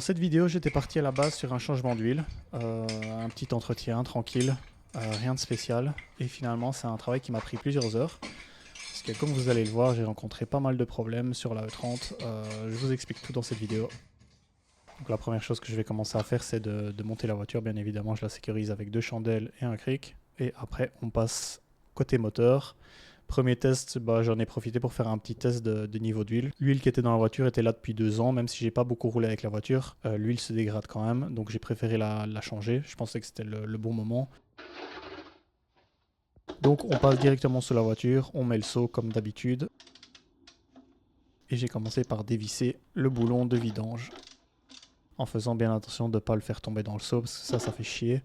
cette vidéo, j'étais parti à la base sur un changement d'huile, un petit entretien tranquille, rien de spécial. Et finalement, c'est un travail qui m'a pris plusieurs heures. Parce que comme vous allez le voir, j'ai rencontré pas mal de problèmes sur la E30. Je vous explique tout dans cette vidéo. Donc la première chose que je vais commencer à faire, c'est de monter la voiture. Bien évidemment, je la sécurise avec 2 chandelles et un cric. Et après, on passe côté moteur. Premier test, j'en ai profité pour faire un petit test de niveau d'huile. L'huile qui était dans la voiture était là depuis 2 ans, même si j'ai pas beaucoup roulé avec la voiture. L'huile se dégrade quand même, donc j'ai préféré la changer. Je pensais que c'était le bon moment. Donc on passe directement sur la voiture, on met le seau comme d'habitude. Et j'ai commencé par dévisser le boulon de vidange. En faisant bien attention de ne pas le faire tomber dans le seau, parce que ça fait chier.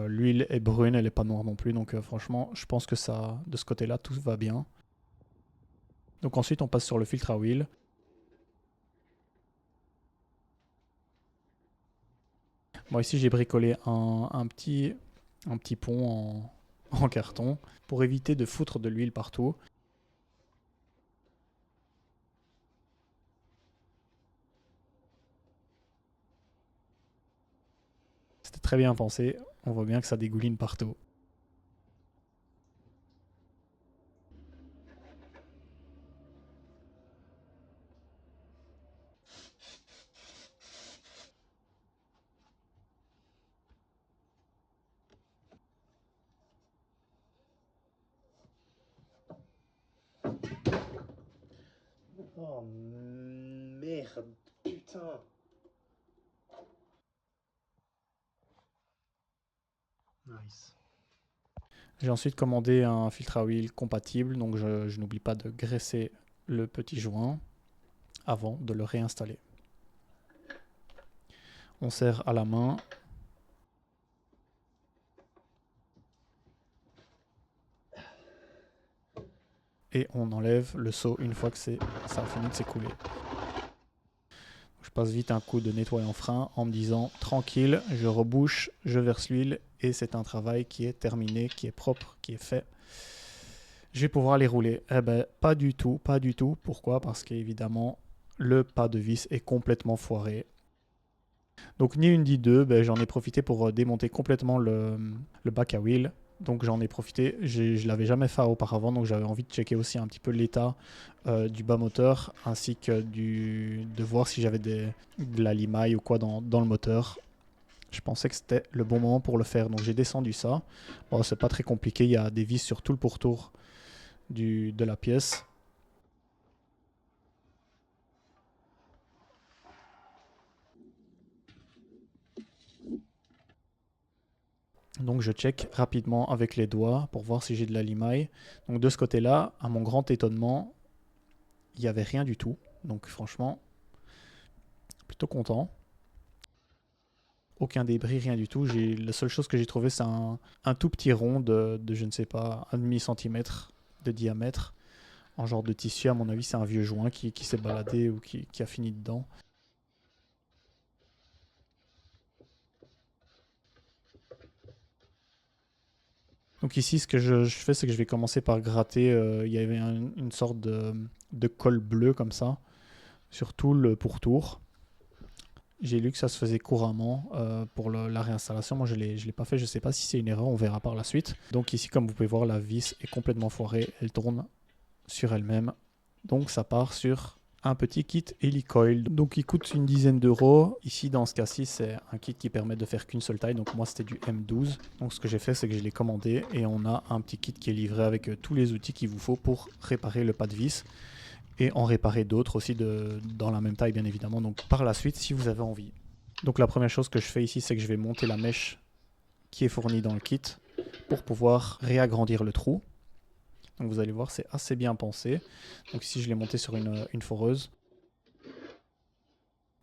L'huile est brune, elle n'est pas noire non plus, donc franchement, je pense que ça, de ce côté-là, tout va bien. Donc ensuite, on passe sur le filtre à huile. Moi ici, j'ai bricolé un petit pont en carton pour éviter de foutre de l'huile partout. C'était très bien pensé, on voit bien que ça dégouline partout. Oh merde, putain. Nice. J'ai ensuite commandé un filtre à huile compatible, donc je n'oublie pas de graisser le petit joint avant de le réinstaller. On serre à la main. Et on enlève le seau une fois que ça a fini de s'écouler. Je passe vite un coup de nettoyant frein en me disant tranquille, je rebouche, je verse l'huile et c'est un travail qui est terminé, qui est propre, qui est fait. Je vais pouvoir les rouler. Eh ben, pas du tout, pas du tout. Pourquoi? Parce qu'évidemment, le pas de vis est complètement foiré. Donc ni une ni deux, j'en ai profité pour démonter complètement le bac à huile. Donc j'en ai profité, je l'avais jamais fait auparavant, donc j'avais envie de checker aussi un petit peu l'état du bas moteur, ainsi que de voir si j'avais de la limaille ou quoi dans le moteur. Je pensais que c'était le bon moment pour le faire, donc j'ai descendu ça. Bon, c'est pas très compliqué, il y a des vis sur tout le pourtour de la pièce. Donc je check rapidement avec les doigts pour voir si j'ai de la limaille. Donc de ce côté-là, à mon grand étonnement, il n'y avait rien du tout. Donc franchement, plutôt content. Aucun débris, rien du tout. La seule chose que j'ai trouvé, c'est un tout petit rond de, je ne sais pas, 1,5 cm de diamètre. En genre de tissu, à mon avis, c'est un vieux joint qui s'est baladé ou qui a fini dedans. Donc ici, ce que je fais, c'est que je vais commencer par gratter. Il y avait une sorte de colle bleue comme ça sur tout le pourtour. J'ai lu que ça se faisait couramment pour la réinstallation. Moi, je l'ai pas fait. Je ne sais pas si c'est une erreur. On verra par la suite. Donc ici, comme vous pouvez voir, la vis est complètement foirée. Elle tourne sur elle-même. Donc ça part sur un petit kit Helicoil. Donc il coûte une dizaine d'euros. Ici, dans ce cas-ci, c'est un kit qui permet de faire qu'une seule taille. Donc moi, c'était du M12. Donc ce que j'ai fait, c'est que je l'ai commandé. Et on a un petit kit qui est livré avec tous les outils qu'il vous faut pour réparer le pas de vis. Et en réparer d'autres aussi dans la même taille, bien évidemment. Donc par la suite, si vous avez envie. Donc la première chose que je fais ici, c'est que je vais monter la mèche qui est fournie dans le kit pour pouvoir réagrandir le trou. Donc vous allez voir, c'est assez bien pensé. Donc ici, je l'ai monté sur une foreuse.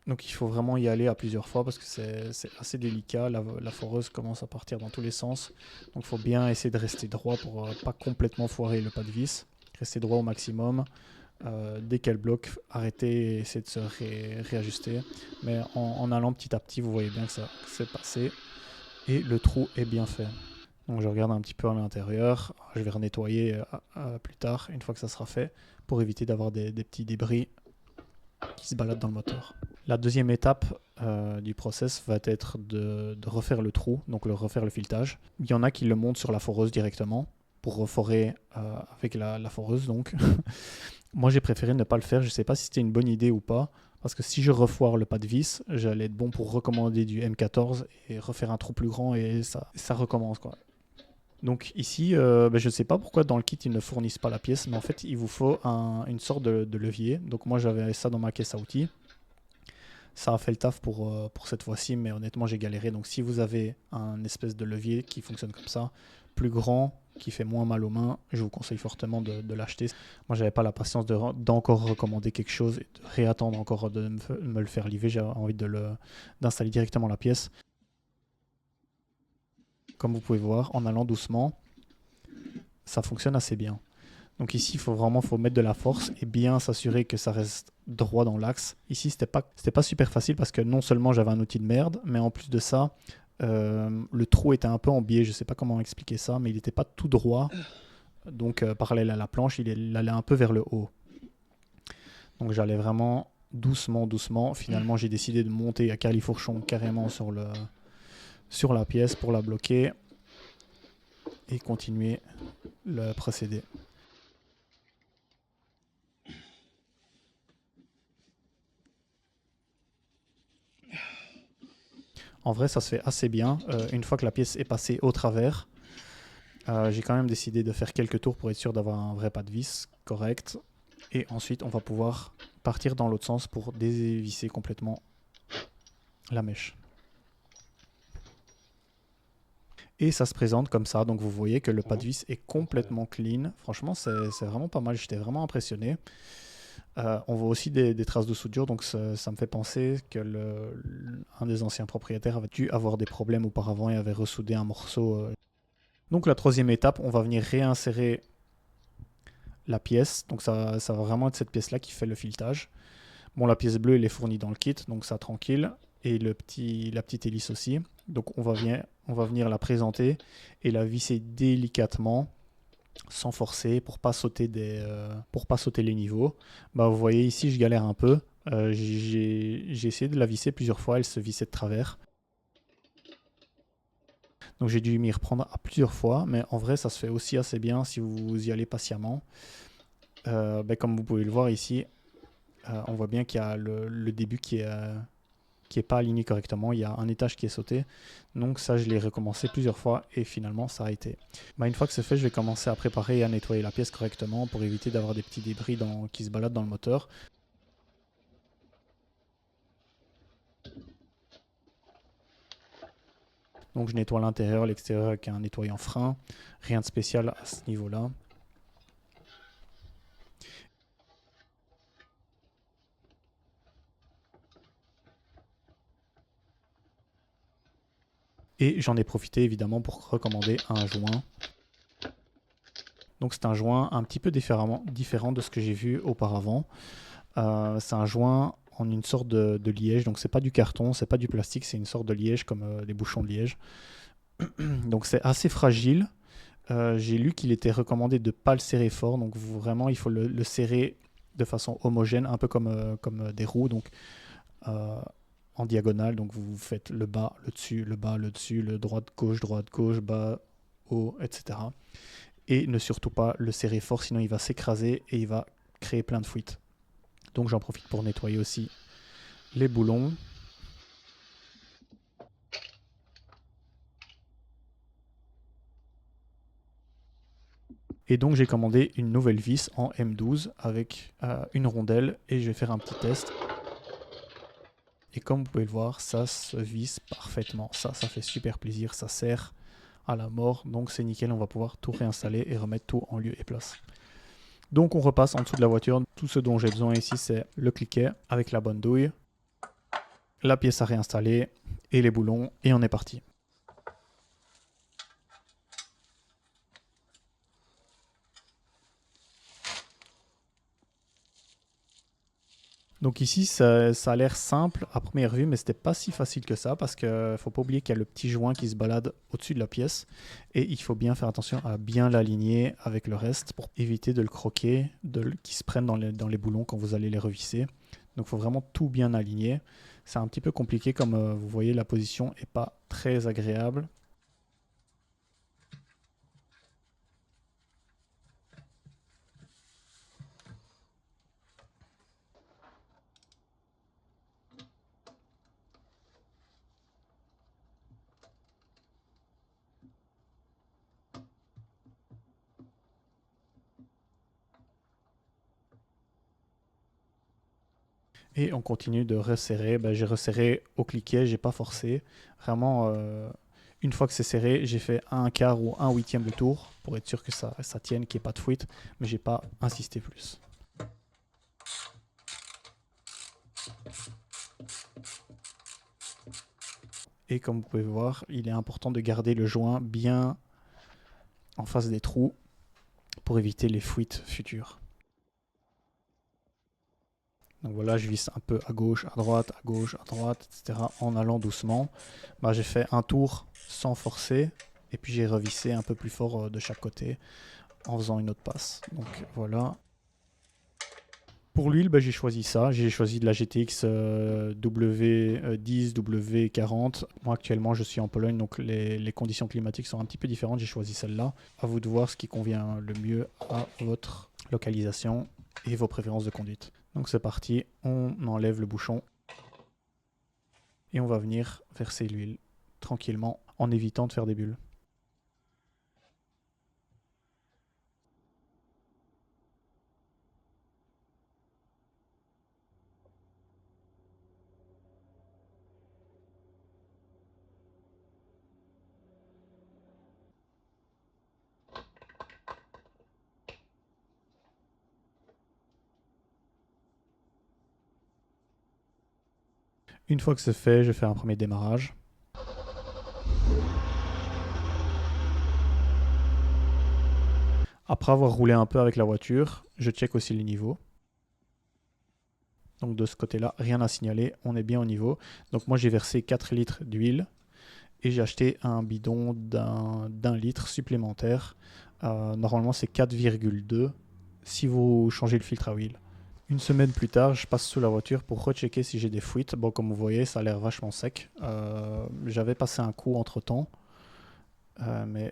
Donc il faut vraiment y aller à plusieurs fois parce que c'est assez délicat. La foreuse commence à partir dans tous les sens. Donc il faut bien essayer de rester droit pour pas complètement foirer le pas de vis. Rester droit au maximum. Dès qu'elle bloque, arrêtez et essayez de se réajuster. Mais en allant petit à petit, vous voyez bien que ça s'est passé. Et le trou est bien fait. Donc je regarde un petit peu à l'intérieur. Je vais renettoyer plus tard, une fois que ça sera fait, pour éviter d'avoir des petits débris qui se baladent dans le moteur. La deuxième étape du process va être de refaire le trou, donc refaire le filetage. Il y en a qui le montent sur la foreuse directement pour reforer avec la foreuse. Donc, moi j'ai préféré ne pas le faire. Je ne sais pas si c'était une bonne idée ou pas, parce que si je refoire le pas de vis, j'allais être bon pour recommander du M14 et refaire un trou plus grand et ça recommence quoi. Donc ici, je ne sais pas pourquoi dans le kit ils ne fournissent pas la pièce, mais en fait il vous faut une sorte de levier. Donc moi j'avais ça dans ma caisse à outils. Ça a fait le taf pour cette fois-ci, mais honnêtement j'ai galéré. Donc si vous avez un espèce de levier qui fonctionne comme ça, plus grand, qui fait moins mal aux mains, je vous conseille fortement de l'acheter. Moi j'avais pas la patience d'encore recommander quelque chose et de réattendre encore de me le faire livrer. J'ai envie d'installer directement la pièce. Comme vous pouvez voir, en allant doucement, ça fonctionne assez bien. Donc ici, il faut mettre de la force et bien s'assurer que ça reste droit dans l'axe. Ici, c'était pas super facile parce que non seulement j'avais un outil de merde, mais en plus de ça, le trou était un peu en biais. Je sais pas comment expliquer ça, mais il n'était pas tout droit. Donc parallèle à la planche, il allait un peu vers le haut. Donc j'allais vraiment doucement, doucement. Finalement, j'ai décidé de monter à califourchon carrément sur la pièce pour la bloquer et continuer le procédé. En vrai, ça se fait assez bien. Une fois que la pièce est passée au travers, j'ai quand même décidé de faire quelques tours pour être sûr d'avoir un vrai pas de vis correct. Et ensuite, on va pouvoir partir dans l'autre sens pour dévisser complètement la mèche. Et ça se présente comme ça. Donc vous voyez que le pas de vis est complètement clean. Franchement, c'est vraiment pas mal. J'étais vraiment impressionné. On voit aussi des traces de soudure, donc ça me fait penser que un des anciens propriétaires avait dû avoir des problèmes auparavant et avait ressoudé un morceau. Donc la troisième étape, on va venir réinsérer la pièce. Donc ça va vraiment être cette pièce-là qui fait le filetage. Bon, la pièce bleue, elle est fournie dans le kit, donc ça tranquille. Et la petite hélice aussi. Donc on va venir la présenter et la visser délicatement, sans forcer, pour pas sauter les niveaux. Vous voyez ici, je galère un peu. J'ai essayé de la visser plusieurs fois, elle se vissait de travers. Donc j'ai dû m'y reprendre à plusieurs fois, mais en vrai ça se fait aussi assez bien si vous y allez patiemment. Comme vous pouvez le voir ici, on voit bien qu'il y a le début qui est pas aligné correctement, il y a un étage qui est sauté. Donc ça, je l'ai recommencé plusieurs fois et finalement ça a été. Une fois que c'est fait, je vais commencer à préparer et à nettoyer la pièce correctement pour éviter d'avoir des petits débris qui se baladent dans le moteur. Donc je nettoie l'intérieur, l'extérieur avec un nettoyant frein. Rien de spécial à ce niveau-là. Et j'en ai profité évidemment pour recommander un joint. Donc c'est un joint un petit peu différent de ce que j'ai vu auparavant. C'est un joint en une sorte de liège, donc c'est pas du carton, c'est pas du plastique, c'est une sorte de liège comme les bouchons de liège. Donc c'est assez fragile. J'ai lu qu'il était recommandé de ne pas le serrer fort, donc vraiment il faut le serrer de façon homogène, un peu comme des roues, donc en diagonale. Donc vous faites le bas, le dessus, le bas, le dessus, le droite, gauche, bas, haut, etc. Et ne surtout pas le serrer fort, sinon il va s'écraser et il va créer plein de fuites. Donc j'en profite pour nettoyer aussi les boulons. Et donc j'ai commandé une nouvelle vis en M12 avec une rondelle et je vais faire un petit test. Et comme vous pouvez le voir, ça se visse parfaitement. Ça fait super plaisir, ça serre à la mort. Donc c'est nickel, on va pouvoir tout réinstaller et remettre tout en lieu et place. Donc on repasse en dessous de la voiture. Tout ce dont j'ai besoin ici, c'est le cliquet avec la bonne douille, la pièce à réinstaller et les boulons. Et on est parti. Donc ici, ça a l'air simple à première vue, mais c'était pas si facile que ça parce qu'il ne faut pas oublier qu'il y a le petit joint qui se balade au-dessus de la pièce et il faut bien faire attention à bien l'aligner avec le reste pour éviter de le croquer, qu'il se prenne dans les boulons quand vous allez les revisser. Donc il faut vraiment tout bien aligner. C'est un petit peu compliqué, comme vous voyez, la position n'est pas très agréable. Et on continue de resserrer. Ben, j'ai resserré au cliquet, j'ai pas forcé. Vraiment, une fois que c'est serré, j'ai fait un quart ou un huitième de tour pour être sûr que ça tienne, qu'il n'y ait pas de fuite. Mais j'ai pas insisté plus. Et comme vous pouvez voir, il est important de garder le joint bien en face des trous pour éviter les fuites futures. Donc voilà, je visse un peu à gauche, à droite, etc. en allant doucement. Bah, j'ai fait un tour sans forcer et puis j'ai revissé un peu plus fort de chaque côté en faisant une autre passe. Donc voilà. Pour l'huile, bah, j'ai choisi ça. J'ai choisi de la GTX W10, W40. Moi actuellement je suis en Pologne, donc les conditions climatiques sont un petit peu différentes. J'ai choisi celle-là. À vous de voir ce qui convient le mieux à votre localisation et vos préférences de conduite. Donc c'est parti, on enlève le bouchon et on va venir verser l'huile tranquillement en évitant de faire des bulles. Une fois que c'est fait, je fais un premier démarrage. Après avoir roulé un peu avec la voiture, je check aussi les niveaux. Donc de ce côté-là, rien à signaler, on est bien au niveau. Donc moi j'ai versé 4 litres d'huile et j'ai acheté un bidon d'un litre supplémentaire. Normalement c'est 4,2 si vous changez le filtre à huile. Une semaine plus tard, je passe sous la voiture pour rechecker si j'ai des fuites. Bon, comme vous voyez, ça a l'air vachement sec. J'avais passé un coup entre temps, mais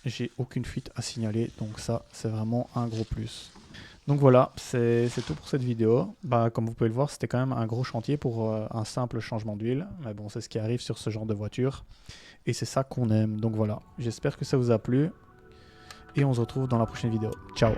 j'ai aucune fuite à signaler, donc ça, c'est vraiment un gros plus. Donc voilà, c'est tout pour cette vidéo. Bah, comme vous pouvez le voir, c'était quand même un gros chantier pour un simple changement d'huile. Mais bon, c'est ce qui arrive sur ce genre de voiture. Et c'est ça qu'on aime. Donc voilà, j'espère que ça vous a plu. Et on se retrouve dans la prochaine vidéo. Ciao!